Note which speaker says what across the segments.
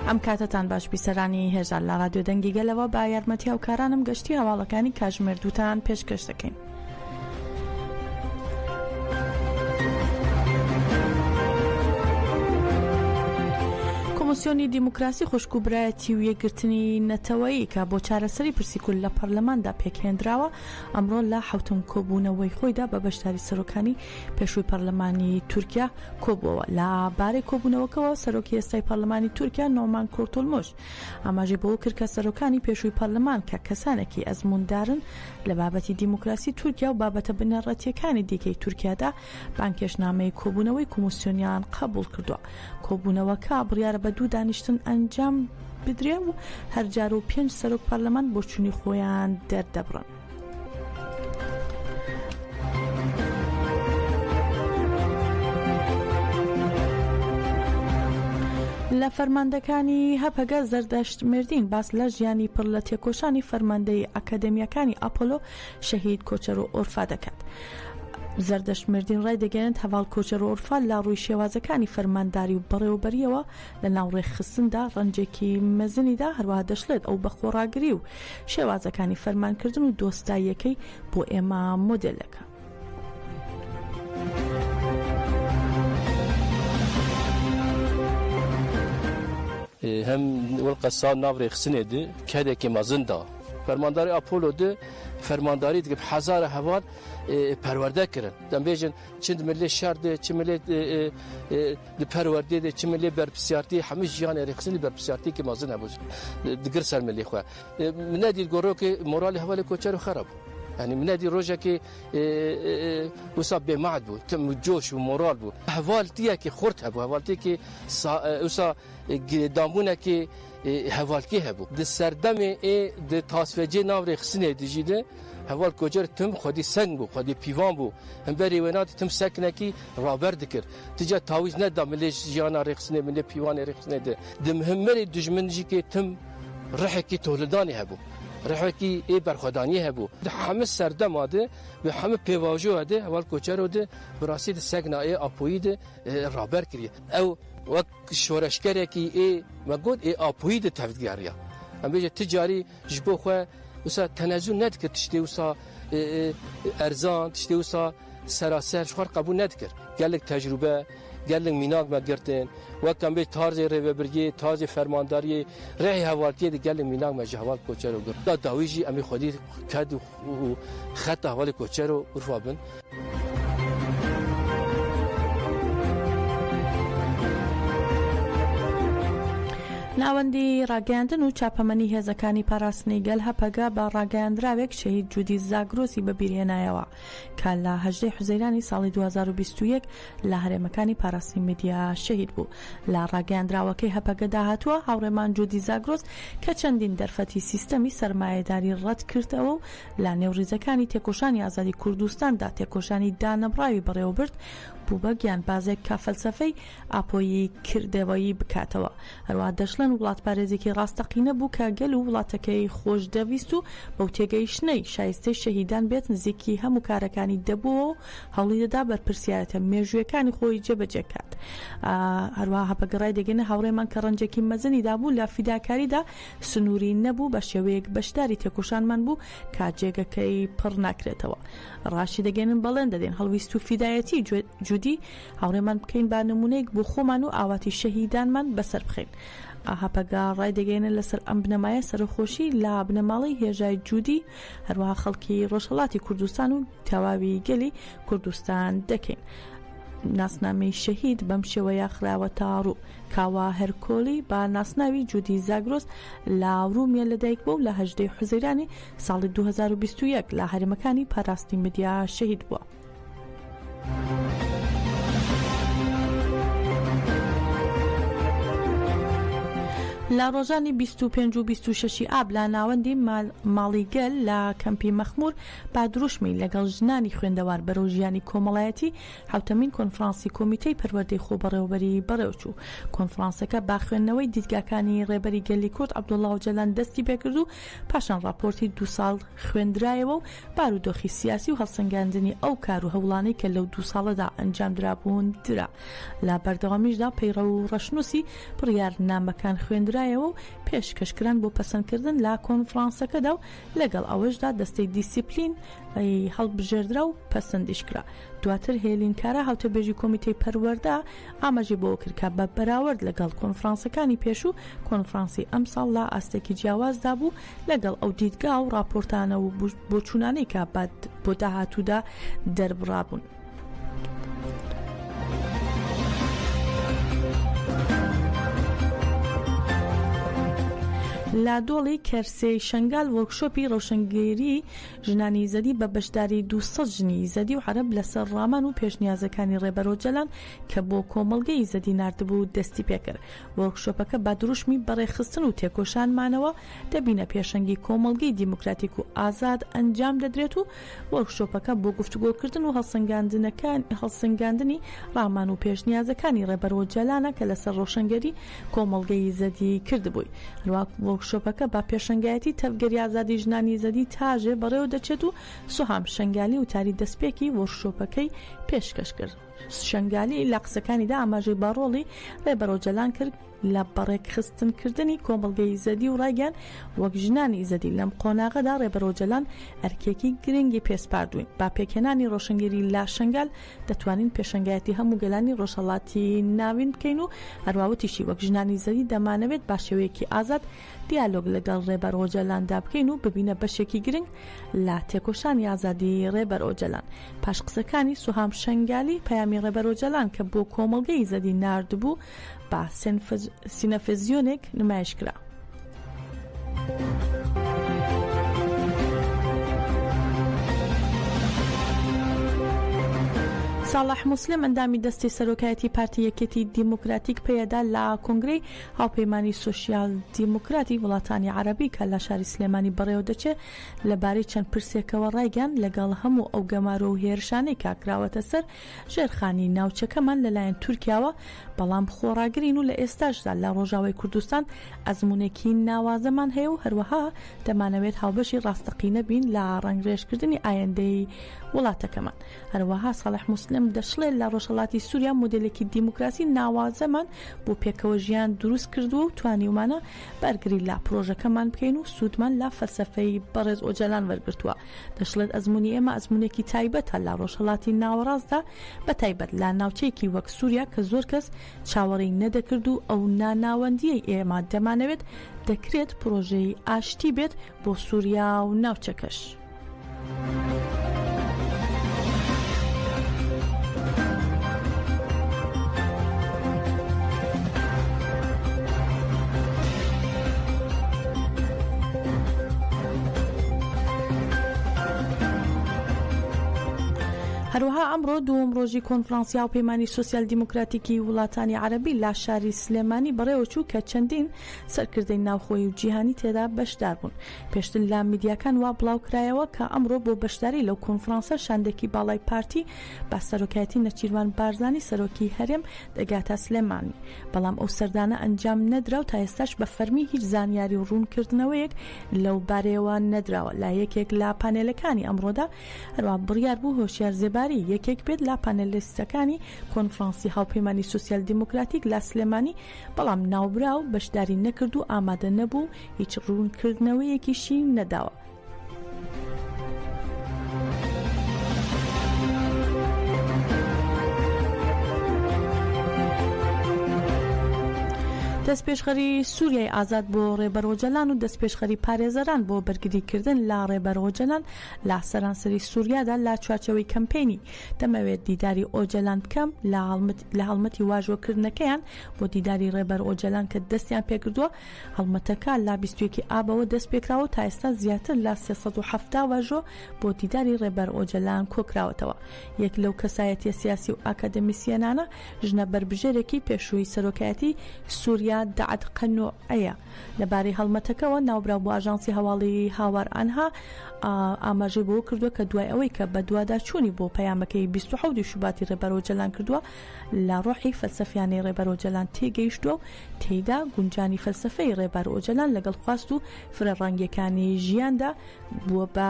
Speaker 1: ئەم کاتتان باش بیسەرانی هێژار لە ڕادیۆ دەنگی گەلەوە با یارمەتی هاوکارانم گەشتی هەواڵەکانی کاتژمێر دووتان پێشکەش دەکەین. کۆمسیۆنی دیموکراسی خوشکوبرایەتی و یەکگرتنی نەتەوەیی کە بۆ چارەسەری پرسیکول لە پەرلەماندا پێکهێنراوە ئەمڕۆ لە حوتم کۆبوونەوەی خۆیدا بە بەشداری سەرۆکانی پێشووی پەرلەمانی تورکیا کۆبووەوە. لە بارەی کۆبوونەوەکەوە سەرۆکی ئێستای پەرلەمانی تورکیا نۆمان کورتولموش ئاماژەی بەوە کرد کە سەرۆکانی پێشووی پەرلەمان کە کەسانێکی ئەزموندارن لە بابەتی دیموکراسی تورکیا و بابەتە بنەڕەتیەکانی دیکەی تورکیادا بانکێشنامەی کۆبوونەوەی کۆمسیۆنیان قبول کردووە. کۆبوونەوەکە بڕیارە بە دوو دانیشتن ئەنجام بدرێ و هەرجار و 5 سەرۆک پەرلەمان بۆ چوونی خۆیان دەردەبڕن. لە فەرماندەکانی هەپەگە زەردەشت مردین باس لە ژیانی پڕ لە تێکۆشانی فەرماندەی ئەکادەمیەکانی ئاپۆلۆ شەهید کۆچەر و ئۆرفا دەکات. زەردەشت مردین ڕای دەگەێنێت هەواڵ کۆچەر و ئۆرفا لە ڕووی شێوازەکانی فەرمانداری و بەڕێوەبەریەوە لە ناوڕێخستندا ڕەنجێکی مەزنیدا هەروەها دەشڵێت ئەو بە خۆڕاگری و شێوازەکانی فەرمانکردن و دۆستاییەکەی بۆ ئێمە مۆدێلەکە.
Speaker 2: هم والقصان ناوري خسنيدي كهدكي مازندا فرمانداري أبولو دي فرمانداري دي بحزارة هوال پرورده کردن. دم بیشن چند ملی شهر ده، چند ملی د پرورده ده، چند ملی برپسیارتی، همه جیان ارخصنی برپسیارتی که مازن هبوز. دگر سر ملی خواه. من ندید گروه که مورال حوالی کوچر خراب. يعني من هذه الرجا كي وصاب بمعد بو تم جوش ومورال بو هوالتيا كي خورت هبو هوالتي كي وصا دامونا كي هوالكي هبو د سردمي د تصفيجي ناوري خسنه دجيده هوال كوجر تم خدي سنگ بو خدي بيوان بو هم بري ونات تم سكنكي رابر دكر تجا تاويز ندا مليش جانا رخصنه من بيوان رخصنه د مهمري دجمنجي كي تم رحكي تولداني هبو رحکی ای برخوردانی هبو. همه سردم آده و همه پیواژو آده اول کوچر آده براسید سگنای آپوید رابر کریه. او وقت شورشگری کی ای مگود ای آپوید تفدیگریا. اما تجاری جبو خو وسا تنازل ندکر تشتی وسا ارزان تشتی وسا سراسر شخار قبول ندکر. گلک تجربه گلنگ میناگ مگرتن وقتم به طرز روبرگی طرز فرمانداری راه حوالی دی گلنگ میناگ مج حوال کوچر و گرد داویجی امی خودی کد و خط حوال کوچر و عرفابن
Speaker 1: ناوەندی ڕاگەاندن و چاپەمەنی هێزەکانی پاراستنی گەل هەپەگا بە ڕاگەاندراوێک شەهید جودی زاگرۆسی بەبیرهێنایەوە کە لە 18 حوزەیرانی ساڵی 2021 لە هەرێمەکانی پاراستنی میدیا شەهید بوو. لە ڕاگەاندراوەکەی هەپەگەدا هاتووە هاوڕێمان جودی زاگرۆس کە چەندین دەرفەتی سیستەمی سەرمایەداری ڕەت کردەوە و لە نێوڕیزەکانی تێکۆشانی ئازادی کوردستاندا تێکۆشانی دانەبڕاوی بەڕێوەبرد بوو بە گیانبازێک کە فەلسەفەی ئاپۆیی کردەوەیی بکاتەوە. هەروەها دەشڵەن وڵات پارێزێکی ڕاستەقینە بوو کە گەل و وڵاتەکەی خۆش دەویست و بەو تێگەیشتنەی شایستەی شەهیدان بێت نزیکی هەموو کارەکانی دەبووە و هەوڵی دەدا بەرپرسیارەتە مێژوویەکانی خۆی جێبەجێکات. هەروەها هەپەگەڕای دەگەنە هاوڕێمان کە ڕەنجێکی مەزنیدا بوو لە فیداکاریدا سنووری نەبوو بە شێوەیەک بەشداری تێکۆشانمان بوو کە جێگەکەی پڕ ناکرێتەوە. ڕاشی دەگەنن بەڵێن دەدێن هەڵویست و فیدایەتی جودی هاوڕێمان بکەین با نمونەیەک بۆ خۆمان و ئاواتی شەهیدانمان بەسەر بخەین. هەپەگا ڕای دەگەێنن لەسەر ئەم بنەمایە سەرخۆشی لە بنەماڵی هێژای جودی هەروەها خەڵکی ڕۆژهەڵاتی کوردستان و تەواوی گەلی کوردستان دەکەین. ناسنامەی شەهید بەم شێوەیە خراوە تاڕوو کاوا هەرکۆلی با ناسناوی جودی زاگرۆس لە ئەورومیە لەدایک بوو لە 18 حوزەیرانی ساڵی 2021 لە هەرێمەکانی پاراستنی میدیا شەهید بووە. لە ڕۆژانی 25 و 26 ئاب لە ناوەندی ماڵیگەل لە کەمپی مەخمور بادروشمی لەگەڵ ژنانی خوێندەوار بەرەو ژیانی کۆمەڵایەتی حوتەمین کۆنفرانسی کۆمیتەی پەروەردەی خۆبەڕێوەبەری بەڕێوەچوو. کۆنفرانسەکە با خوێندنەوەی دیدگاکانی ڕێبەری گەلی کورد عەبدوڵڵا ئۆجەلان دەستی پێکرد و پاشان راپۆرتی 2 ساڵ خوێندرایەوە و بارودۆخی سیاسی و هەڵسەنگاندنی ئەو کار و هەوڵانەی کە لەو 2 ساڵەدا ئەنجام درابوون درا. لە بەردەوامیشدا پەیڕە و ڕەشنووسی بڕیارنامەکان خوێندرایەوە و پێشکەشکران بۆ پەسەندکردن لە کۆنفرانسەکەدا و لەگەڵ ئەوەشدا دەستەی دیسیپلین هەڵبژێردرا و پەسەندیشکرا. دواتر هێلینکارە هاوتەبێژی کۆمیتەی پەروەردە ئاماژەی بۆ کردکە بە بەراورد لەگەڵ کۆنفرانسەکانی پێش و کۆنفرانسی ئەمساڵ لە ئاستێکی جیاوازدا بوو لەگەڵ ئەو دیدگا و راپۆرتانە و بۆچوونانەی کە بۆ داهاتوودا دەربڕابوون. لە دۆڵی کەرسەی شنگال وەرکشۆپی ڕەوشەنگێری ژنانی زەدی بە بەشداری 200 ژنی زەدی و عەرەب لەسەر ڕامان و پێشنیازەکانی ڕێبەرۆ جەلان کە بۆ کۆمەڵگەی زەدی ناردبوو دەستی پێکرد. وەرکشۆپەکە با دروشمی بەڕێخستن و تێکۆشانمانەوە دەبینە پێشەنگی کۆمەڵگەی دیموکراتیک و ئازاد ئەنجام دەدرێت و وەرکشۆپەکە بۆ گفتوگۆکردن و هەڵسەنگاندنی ڕامان و پێشنیازەکانی ڕێبەرۆ جەلانە کە لەسەر ڕەوشەنگەری کۆمەڵگەی زەدی کردبووی. شۆپەکە با پێشنگایەتی تەفگەری ئازادی ژنانی زەدی تاژێ بەڕێوە دەچێت و سوهام شنگالی وتاری دەستپێکی وەرکشۆپەکەی پێشکەش کرد. شنگالی لە قسەکانیدا ئاماژەی باڕۆڵی ڕێبەرۆ جەلان کرد لە بەڕێکخستنکردنی کۆمەڵگەی زەدی و ڕایگەیان وەک ژنانی زەدی لەم قۆناغەدا ڕێبەرۆ جەلان ئەرکێکی گرنگی پێسپاردوین. با پێکێنانی ڕۆشنگیری لا شنگال دەتوانین پێشنگایەتی هەموو گەلانی ڕۆژهەڵاتی ناوین بکەین و هەروەوتیشی وەک ژنانی زەدی دەمانەوێت با شێوەیەکی ئازاد دیالۆگ لەگەڵ ڕێبەرۆ جەلاندا بکەین و ببینە بەشێکی گرنگ لە تێکۆشانی ئازادی ڕێبەرۆ جەلان. پاش قسەکانی سوهام شنگالی پەیامی ڕێبەرۆ جەلان کە بۆ کۆمەڵگەی زەدی ناردبوو با سینەفزیۆنێک نمایش کرا. ساڵح موسلم ئەندامی دەستی سەرۆکایەتی پارتی یەکێتی دیموکراتیک پێدا لە کۆنگرەی هاوپەیمانی سۆشیال دیموکراتی وڵاتانی عەرەبی کە لە شاری سلێمانی بەڕێوە دەچێت لەبارەی چەند پرسێکەوە ڕایگەیان لەگەڵ هەموو ئەو گەمارە و هێرشانەی کاکراوەتە سەر ژێرخانی ناوچەکەمان لەلایەن تورکیاوە، بەڵام خۆڕاگرین و لە ئێستاشدا لە ڕۆژاوای کوردستان ئەزمونێکی ناوازەمان هەیە و هەروەها دەمانەوێت هاوبەشی ڕاستەقینە بین لە ڕەنگڕێژکردنی ئایندەی وڵاتەکەمان. هەروەها ساڵح موسلم دەشڵێت لە ڕۆژهەڵاتی سووریا مۆدێلێکی دیموکراسی ناوازەمان بۆ پێکەوە ژیان دروست کردووە و توانیومانە بەرگری لە پرۆژەکەمان بکەین و سوودمان لە فەلسەفەی بەڕێز ئۆجەلان وەرگرتووە. دەشڵێت ئەزمونی ئێمە ئەزمونێکی تایبەتە لە ڕۆژهەڵاتی ناوەڕاستدا، بە تایبەت لە ناوچەیەکی وەک سووریا کە زۆر کەس چاوەڕێی نەدەکرد و ئەو ناناوەندیەی ئێمە دەمانەوێت دەکرێت پرۆژەی ئاشتی بێت بۆ سووریا و ناوچەکەش. هەروەها ئەمڕۆ دووەم ڕۆژی کۆنفرانسی هاوپەیمانی سۆسیال دیموکراتیکی وڵاتانی عەرەبی لە شاری سلێمانی بەڕێوەچوو کە چەندین سەرکردەی ناوخۆیی و جیهانی تێدا بەشدار بوون. پێشتر لە میدیاکان وا بڵاوکرایەوە کە ئەمڕۆ بۆ بەشداری لەو کۆنفرانسە شاندێکی باڵای پارتی با سەرۆکایەتی نەچیروان بارزانی سەرۆکی هەرێم دەگاتە سلێمانی، بەڵام ئەو سەردانە ئەنجام نەدرا و تا ئێستاش بە فەرمی هیچ زانیاری و ڕوونکردنەوەیەک لەو بارەیەوە نەدراوە. لا یەکێک لە پانێلەکانی ئەمڕۆدا هەروە بڕیار بوو هۆشیار زێباری یەکێک بێت لە پانێلیستەکانی کۆنفرانسی هاوپەیمانی سۆسیال دیموکراتیک لە سلێمانی، بەڵام ناوبرا و بەشداری نەکرد و ئامادە نەبوو، هیچ ڕوونکردنەوەیەکیشی نەداوە. دەستپێشخەری سووریای ئازاد بۆ ڕێبەرۆ جەلان و دەستپێشخەری پارێزەران بۆ بەرگریکردن لە ڕێبەرۆ جەلان لە سەرانسەری سووریادا لە چوارچەوەی کەمپێنی دەمەوێت دیداری ئۆجەلان بکەم لە هەڵمەتی واژۆکردنەکەیان بۆ دیداری ڕێبەر ئۆجەلان کە دەستیان پێکردووە. هەڵمەتەکە لە 21 ئابەوە دەست پێکراوە، تا ئێستا زیاتر لە 370 واژۆ بۆ دیداری ڕێبەر ئۆجەلان کۆکراوەتەوە. یەک لەو کەسایەتیە سیاسی و ئاکادمیسیەنانە ژنە بربژێرێکی پێشووی سەرۆکایەتی سووریا سووریا دعت قەنوعەیە لەبارەی هەڵمەتەکەەوە ناوبراو بۆ ئاژانسی هەواڵی هاوار ئەنها ئاماژەی بۆ کردووە کە دوای ئەوەی کە بە دووادا چوونی بۆ پەیامەکەی 27 شوباتی ڕێبەرەوە جەلان کردووە لە ڕۆحی فەلسەفیانەی ڕێبەرەوە جەلان تێگەیشتووە و تێیدا گونجانی فەلسەفەی ڕێبەرەوە جەلان لەگەڵ خواست و فرەڕەنگیەکانی ژیاندا بووە بە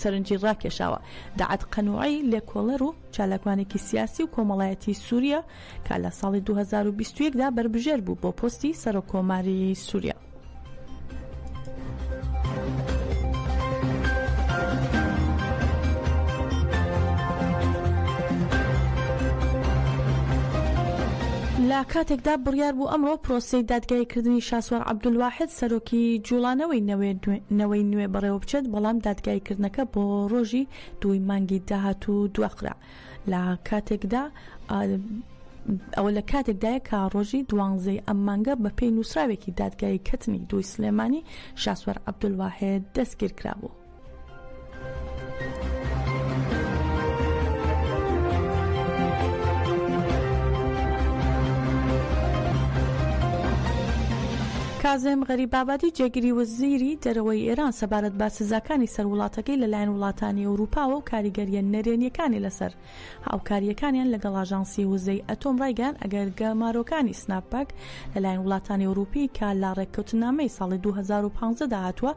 Speaker 1: سەرنجی ڕاکێشاوە. دعات قەنوعی لێکۆڵەر و چالاکوانێکی سیاسی و کۆمەڵایەتی سووریا کە لە ساڵی 2021دا بربژێر بوو بۆ پۆستی سەرۆکۆماری سووریا. لە کاتێکدا بڕیار بوو ئەمڕۆ پرۆسەی دادگایکردنی شاسوار عەبدولواحید سەرۆکی جوڵانەوەی نەوەی نوێ بەڕێوە بچێت، بەڵام دادگایکردنەکە بۆ ڕۆژی 2 مانگی داهاتوو دواخرا. لە کاتێکدا ئەوە لە کاتێکدایە کە ڕۆژی 12 ئەم مانگە بە پێی نووسراوێکی دادگای کەتنی دوی سلێمانی شاسوار عەبدولواحید دەستگیر کرابوو. کازم غەریبابادی جێگیری وەزیری دەرەوەی ئێران سەبارەت بە سزاکانی سەر وڵاتەکەی لەلایەن وڵاتانی ئەوروپاوە و کاریگەریە نەرێنیەکانی لەسەر هاوکاریەکانیان لەگەڵ ئاژانسی وزەی ئەتۆم ڕایگەیان ئەگەر گەمارۆکانی سناپەک لەلایەن وڵاتانی ئەوروپی کە لا ڕێککەوتنامەی ساڵی 2015 داهاتووە